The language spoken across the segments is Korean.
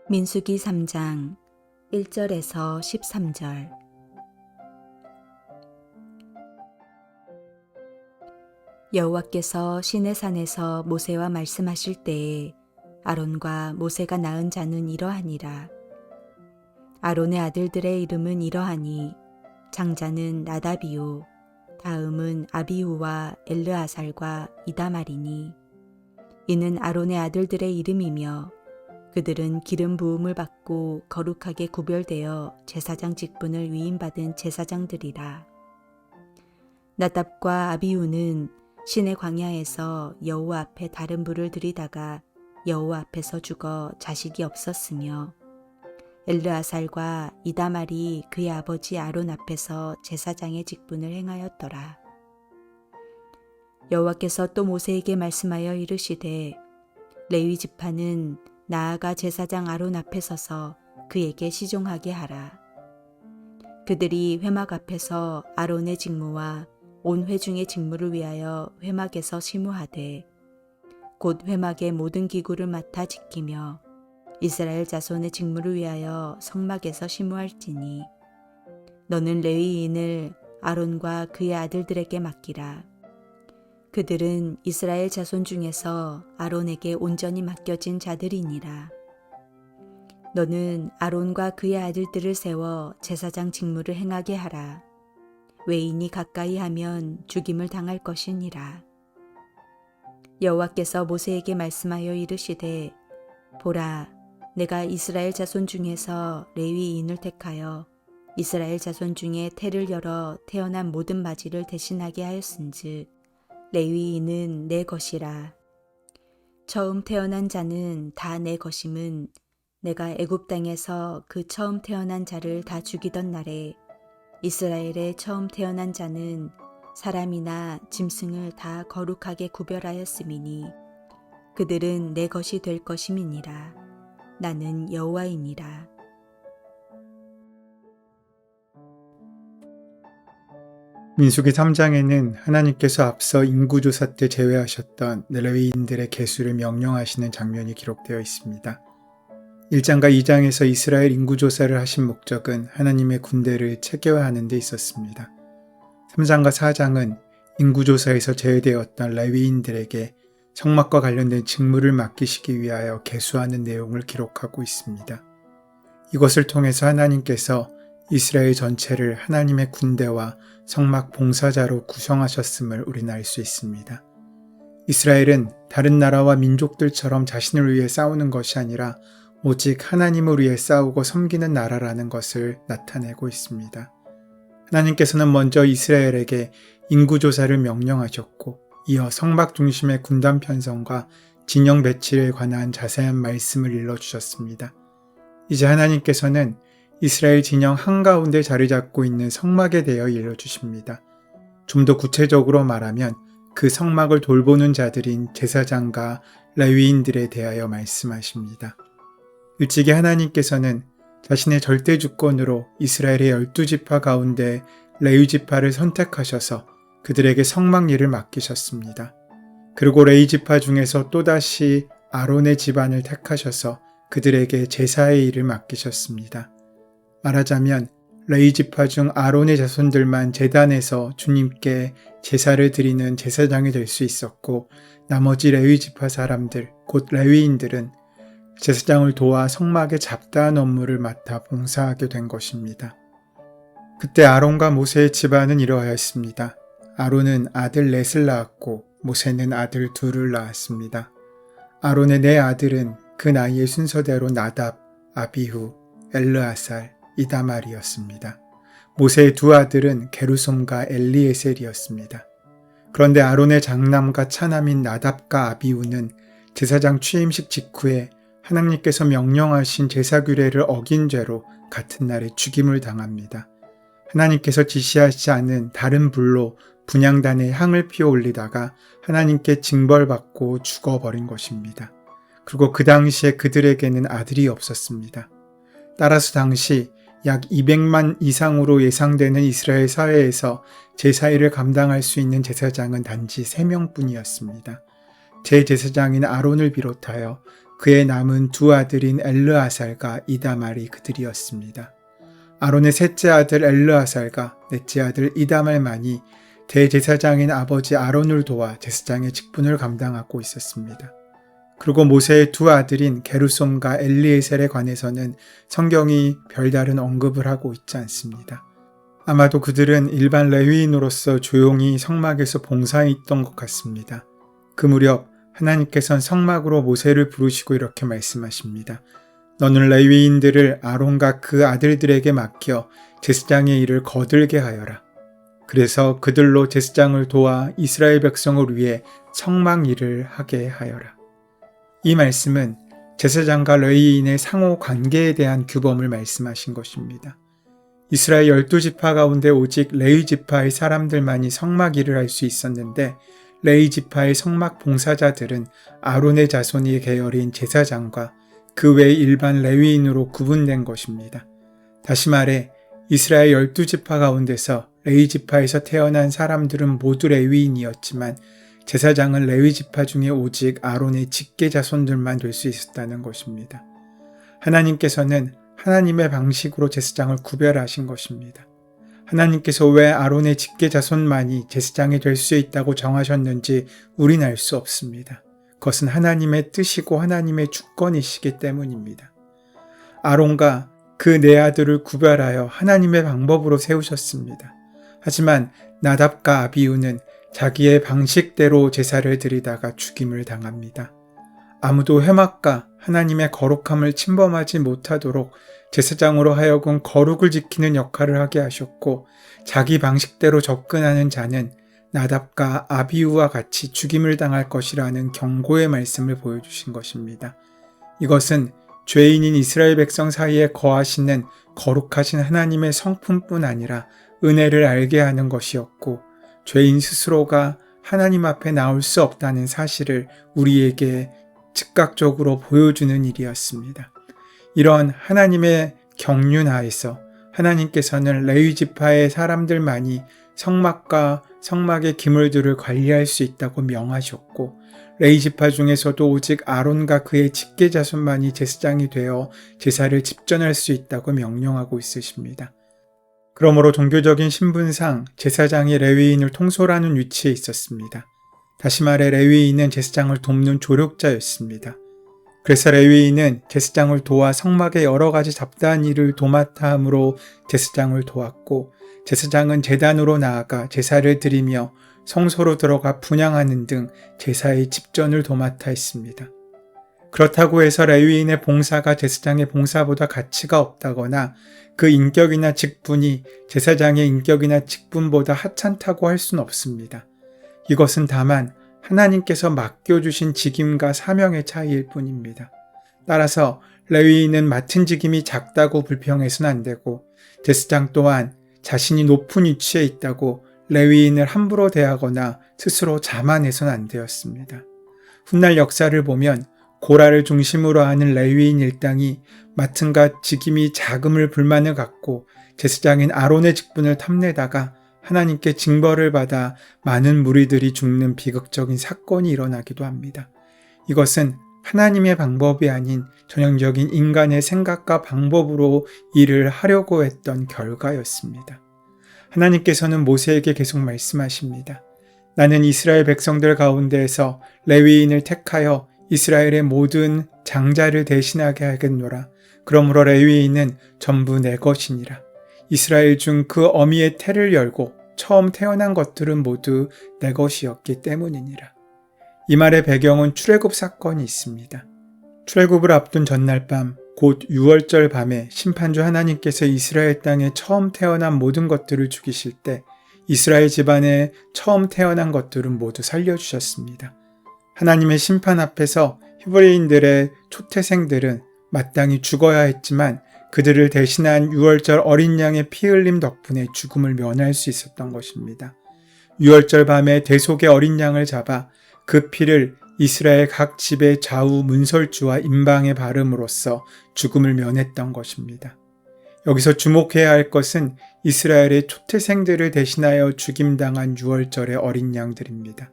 민수기 3장 1절에서 13절. 여호와께서 시내산에서 모세와 말씀하실 때에 아론과 모세가 낳은 자는 이러하니라. 아론의 아들들의 이름은 이러하니 장자는 나답이요 다음은 아비후와 엘르아살과 이다말이니 이는 아론의 아들들의 이름이며 그들은 기름 부음을 받고 거룩하게 구별되어 제사장 직분을 위임받은 제사장들이라. 나답과 아비후는 시내 광야에서 여호와 앞에 다른 불을 들이다가 여호와 앞에서 죽어 자식이 없었으며 엘르아살과 이다말이 그의 아버지 아론 앞에서 제사장의 직분을 행하였더라. 여호와께서 또 모세에게 말씀하여 이르시되 레위 지파는 나아가 제사장 아론 앞에 서서 그에게 시종하게 하라. 그들이 회막 앞에서 아론의 직무와 온 회중의 직무를 위하여 회막에서 시무하되 곧 회막의 모든 기구를 맡아 지키며 이스라엘 자손의 직무를 위하여 성막에서 시무할지니 너는 레위인을 아론과 그의 아들들에게 맡기라. 그들은 이스라엘 자손 중에서 아론에게 온전히 맡겨진 자들이니라. 너는 아론과 그의 아들들을 세워 제사장 직무를 행하게 하라. 외인이 가까이 하면 죽임을 당할 것이니라. 여호와께서 모세에게 말씀하여 이르시되 보라, 내가 이스라엘 자손 중에서 레위인을 택하여 이스라엘 자손 중에 태를 열어 태어난 모든 맞이를 대신하게 하였은즉 레위인은 내 것이라. 처음 태어난 자는 다 내 것임은 내가 애굽 땅에서 그 처음 태어난 자를 다 죽이던 날에 이스라엘의 처음 태어난 자는 사람이나 짐승을 다 거룩하게 구별하였음이니 그들은 내 것이 될 것임이니라. 나는 여호와이니라. 민수기 3장에는 하나님께서 앞서 인구조사 때 제외하셨던 레위인들의 계수를 명령하시는 장면이 기록되어 있습니다. 1장과 2장에서 이스라엘 인구조사를 하신 목적은 하나님의 군대를 체계화하는 데 있었습니다. 3장과 4장은 인구조사에서 제외되었던 레위인들에게 성막과 관련된 직무를 맡기시기 위하여 계수하는 내용을 기록하고 있습니다. 이것을 통해서 하나님께서 이스라엘 전체를 하나님의 군대와 성막 봉사자로 구성하셨음을 우리는 알 수 있습니다. 이스라엘은 다른 나라와 민족들처럼 자신을 위해 싸우는 것이 아니라 오직 하나님을 위해 싸우고 섬기는 나라라는 것을 나타내고 있습니다. 하나님께서는 먼저 이스라엘에게 인구조사를 명령하셨고 이어 성막 중심의 군단 편성과 진영 배치에 관한 자세한 말씀을 일러주셨습니다. 이제 하나님께서는 이스라엘 진영 한가운데 자리 잡고 있는 성막에 대해 일러주십니다. 좀 더 구체적으로 말하면 그 성막을 돌보는 자들인 제사장과 레위인들에 대하여 말씀하십니다. 일찍이 하나님께서는 자신의 절대 주권으로 이스라엘의 12지파 가운데 레위 지파를 선택하셔서 그들에게 성막 일을 맡기셨습니다. 그리고 레위 지파 중에서 또다시 아론의 집안을 택하셔서 그들에게 제사의 일을 맡기셨습니다. 말하자면 레위 지파 중 아론의 자손들만 제단에서 주님께 제사를 드리는 제사장이 될 수 있었고 나머지 레위 지파 사람들, 곧 레위인들은 제사장을 도와 성막의 잡다한 업무를 맡아 봉사하게 된 것입니다. 그때 아론과 모세의 집안은 이러하였습니다. 아론은 아들 넷을 낳았고 모세는 아들 둘을 낳았습니다. 아론의 네 아들은 그 나이의 순서대로 나답, 아비후, 엘르아살, 이다말이었습니다. 모세의 두 아들은 게르솜과 엘리에셀이었습니다. 그런데 아론의 장남과 차남인 나답과 아비후는 제사장 취임식 직후에 하나님께서 명령하신 제사 규례를 어긴 죄로 같은 날에 죽임을 당합니다. 하나님께서 지시하지 않은 다른 불로 분향단에 향을 피워 올리다가 하나님께 징벌받고 죽어버린 것입니다. 그리고 그 당시에 그들에게는 아들이 없었습니다. 따라서 당시 약 200만 이상으로 예상되는 이스라엘 사회에서 제사일을 감당할 수 있는 제사장은 단지 3명뿐이었습니다. 제제사장인 아론을 비롯하여 그의 남은 두 아들인 엘르아살과 이다말이 그들이었습니다. 아론의 셋째 아들 엘르아살과 넷째 아들 이다말만이 대제사장인 아버지 아론을 도와 제사장의 직분을 감당하고 있었습니다. 그리고 모세의 두 아들인 게르솜과 엘리에셀에 관해서는 성경이 별다른 언급을 하고 있지 않습니다. 아마도 그들은 일반 레위인으로서 조용히 성막에서 봉사해 있던 것 같습니다. 그 무렵 하나님께서는 성막으로 모세를 부르시고 이렇게 말씀하십니다. 너는 레위인들을 아론과 그 아들들에게 맡겨 제사장의 일을 거들게 하여라. 그래서 그들로 제사장을 도와 이스라엘 백성을 위해 성막 일을 하게 하여라. 이 말씀은 제사장과 레위인의 상호 관계에 대한 규범을 말씀하신 것입니다. 이스라엘 12지파 가운데 오직 레위 지파의 사람들만이 성막 일을 할 수 있었는데 레위 지파의 성막 봉사자들은 아론의 자손이 계열인 제사장과 그 외 일반 레위인으로 구분된 것입니다. 다시 말해 이스라엘 12지파 가운데서 레위 지파에서 태어난 사람들은 모두 레위인이었지만 제사장은 레위 지파 중에 오직 아론의 직계 자손들만 될 수 있었다는 것입니다. 하나님께서는 하나님의 방식으로 제사장을 구별하신 것입니다. 하나님께서 왜 아론의 직계 자손만이 제사장이 될 수 있다고 정하셨는지 우린 알 수 없습니다. 그것은 하나님의 뜻이고 하나님의 주권이시기 때문입니다. 아론과 그 네 아들을 구별하여 하나님의 방법으로 세우셨습니다. 하지만 나답과 아비후는 자기의 방식대로 제사를 드리다가 죽임을 당합니다. 아무도 회막과 하나님의 거룩함을 침범하지 못하도록 제사장으로 하여금 거룩을 지키는 역할을 하게 하셨고 자기 방식대로 접근하는 자는 나답과 아비후와 같이 죽임을 당할 것이라는 경고의 말씀을 보여주신 것입니다. 이것은 죄인인 이스라엘 백성 사이에 거하시는 거룩하신 하나님의 성품뿐 아니라 은혜를 알게 하는 것이었고 죄인 스스로가 하나님 앞에 나올 수 없다는 사실을 우리에게 즉각적으로 보여주는 일이었습니다. 이런 하나님의 경륜하에서 하나님께서는 레위 지파의 사람들만이 성막과 성막의 기물들을 관리할 수 있다고 명하셨고 레위 지파 중에서도 오직 아론과 그의 직계 자손만이 제사장이 되어 제사를 집전할 수 있다고 명령하고 있으십니다. 그러므로 종교적인 신분상 제사장이 레위인을 통솔하는 위치에 있었습니다. 다시 말해 레위인은 제사장을 돕는 조력자였습니다. 그래서 레위인은 제사장을 도와 성막의 여러 가지 잡다한 일을 도맡아 함으로 제사장을 도왔고 제사장은 제단으로 나아가 제사를 드리며 성소로 들어가 분향하는 등 제사의 집전을 도맡아 했습니다. 그렇다고 해서 레위인의 봉사가 제사장의 봉사보다 가치가 없다거나 그 인격이나 직분이 제사장의 인격이나 직분보다 하찮다고 할 수는 없습니다. 이것은 다만 하나님께서 맡겨주신 직임과 사명의 차이일 뿐입니다. 따라서 레위인은 맡은 직임이 작다고 불평해서는 안 되고 제사장 또한 자신이 높은 위치에 있다고 레위인을 함부로 대하거나 스스로 자만해서는 안 되었습니다. 훗날 역사를 보면 고라를 중심으로 하는 레위인 일당이 맡은 것 직임이 작음을 불만을 갖고 제사장인 아론의 직분을 탐내다가 하나님께 징벌을 받아 많은 무리들이 죽는 비극적인 사건이 일어나기도 합니다. 이것은 하나님의 방법이 아닌 전형적인 인간의 생각과 방법으로 일을 하려고 했던 결과였습니다. 하나님께서는 모세에게 계속 말씀하십니다. 나는 이스라엘 백성들 가운데에서 레위인을 택하여 이스라엘의 모든 장자를 대신하게 하겠노라. 그러므로 레위인은 전부 내 것이니라. 이스라엘 중 그 어미의 태를 열고 처음 태어난 것들은 모두 내 것이었기 때문이니라. 이 말의 배경은 출애굽 사건이 있습니다. 출애굽을 앞둔 전날 밤, 곧 6월절 밤에 심판주 하나님께서 이스라엘 땅에 처음 태어난 모든 것들을 죽이실 때 이스라엘 집안에 처음 태어난 것들은 모두 살려주셨습니다. 하나님의 심판 앞에서 히브리인들의 초태생들은 마땅히 죽어야 했지만 그들을 대신한 6월절 어린 양의 피 흘림 덕분에 죽음을 면할 수 있었던 것입니다. 6월절 밤에 대속의 어린 양을 잡아 그 피를 이스라엘 각 집의 좌우 문설주와 임방에 바름으로써 죽음을 면했던 것입니다. 여기서 주목해야 할 것은 이스라엘의 초태생들을 대신하여 죽임당한 6월절의 어린 양들입니다.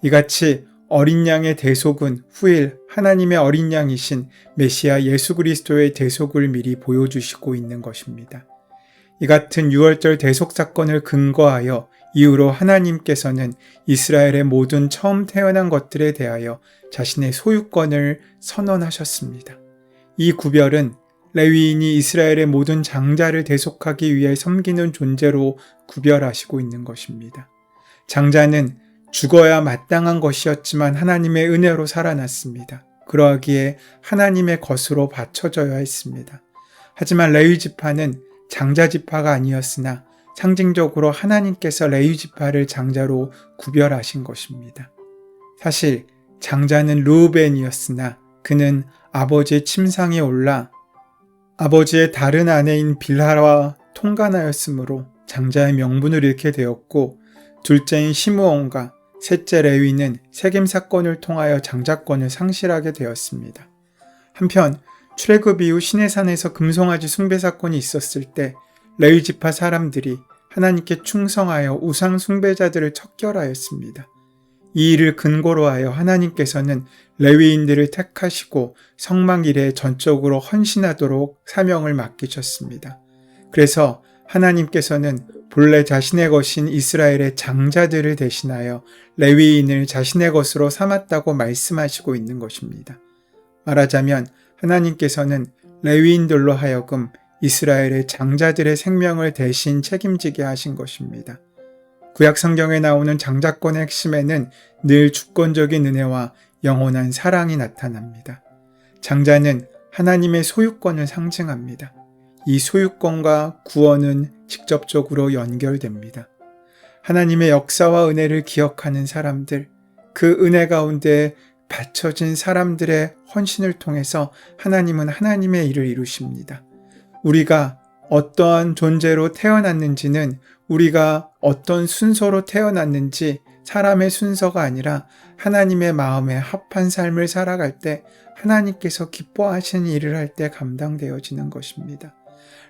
이같이 어린 양의 대속은 후일 하나님의 어린 양이신 메시아 예수 그리스도의 대속을 미리 보여주시고 있는 것입니다. 이 같은 유월절 대속 사건을 근거하여 이후로 하나님께서는 이스라엘의 모든 처음 태어난 것들에 대하여 자신의 소유권을 선언하셨습니다. 이 구별은 레위인이 이스라엘의 모든 장자를 대속하기 위해 섬기는 존재로 구별하시고 있는 것입니다. 장자는 죽어야 마땅한 것이었지만 하나님의 은혜로 살아났습니다. 그러하기에 하나님의 것으로 바쳐져야 했습니다. 하지만 레위 지파는 장자 지파가 아니었으나 상징적으로 하나님께서 레위 지파를 장자로 구별하신 것입니다. 사실 장자는 르우벤이었으나 그는 아버지의 침상에 올라 아버지의 다른 아내인 빌하와 통간하였으므로 장자의 명분을 잃게 되었고, 둘째인 시므온과 셋째 레위는 세겜 사건을 통하여 장자권을 상실하게 되었습니다. 한편 출애굽 이후 시내산에서 금송아지 숭배 사건이 있었을 때 레위 지파 사람들이 하나님께 충성하여 우상 숭배자들을 척결하였습니다. 이 일을 근거로 하여 하나님께서는 레위인들을 택하시고 성막 일에 전적으로 헌신하도록 사명을 맡기셨습니다. 그래서 하나님께서는 본래 자신의 것인 이스라엘의 장자들을 대신하여 레위인을 자신의 것으로 삼았다고 말씀하시고 있는 것입니다. 말하자면 하나님께서는 레위인들로 하여금 이스라엘의 장자들의 생명을 대신 책임지게 하신 것입니다. 구약 성경에 나오는 장자권의 핵심에는 늘 주권적인 은혜와 영원한 사랑이 나타납니다. 장자는 하나님의 소유권을 상징합니다. 이 소유권과 구원은 직접적으로 연결됩니다. 하나님의 역사와 은혜를 기억하는 사람들, 그 은혜 가운데 바쳐진 사람들의 헌신을 통해서 하나님은 하나님의 일을 이루십니다. 우리가 어떠한 존재로 태어났는지는 우리가 어떤 순서로 태어났는지 사람의 순서가 아니라 하나님의 마음에 합한 삶을 살아갈 때 하나님께서 기뻐하시는 일을 할 때 감당되어지는 것입니다.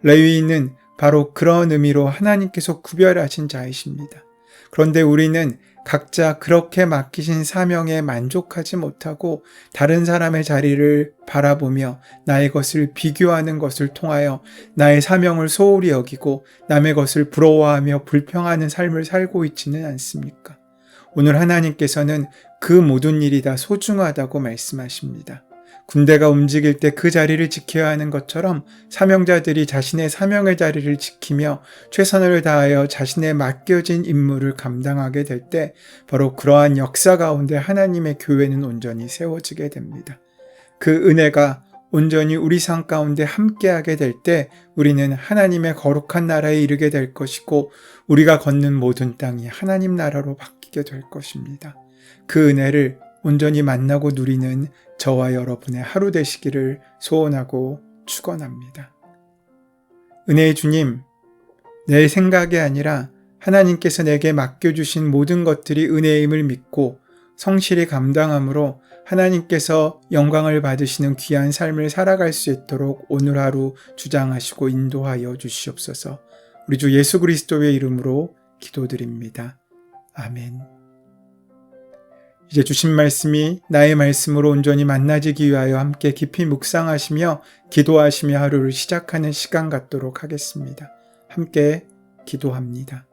레위인은 바로 그런 의미로 하나님께서 구별하신 자이십니다. 그런데 우리는 각자 그렇게 맡기신 사명에 만족하지 못하고 다른 사람의 자리를 바라보며 나의 것을 비교하는 것을 통하여 나의 사명을 소홀히 여기고 남의 것을 부러워하며 불평하는 삶을 살고 있지는 않습니까? 오늘 하나님께서는 그 모든 일이 다 소중하다고 말씀하십니다. 군대가 움직일 때 그 자리를 지켜야 하는 것처럼 사명자들이 자신의 사명의 자리를 지키며 최선을 다하여 자신의 맡겨진 임무를 감당하게 될 때 바로 그러한 역사 가운데 하나님의 교회는 온전히 세워지게 됩니다. 그 은혜가 온전히 우리 삶 가운데 함께하게 될 때 우리는 하나님의 거룩한 나라에 이르게 될 것이고 우리가 걷는 모든 땅이 하나님 나라로 바뀌게 될 것입니다. 그 은혜를 온전히 만나고 누리는 저와 여러분의 하루 되시기를 소원하고 축원합니다. 은혜의 주님, 내 생각이 아니라 하나님께서 내게 맡겨주신 모든 것들이 은혜임을 믿고 성실히 감당함으로 하나님께서 영광을 받으시는 귀한 삶을 살아갈 수 있도록 오늘 하루 주장하시고 인도하여 주시옵소서. 우리 주 예수 그리스도의 이름으로 기도드립니다. 아멘. 이제 주신 말씀이 나의 말씀으로 온전히 만나지기 위하여 함께 깊이 묵상하시며 기도하시며 하루를 시작하는 시간 갖도록 하겠습니다. 함께 기도합니다.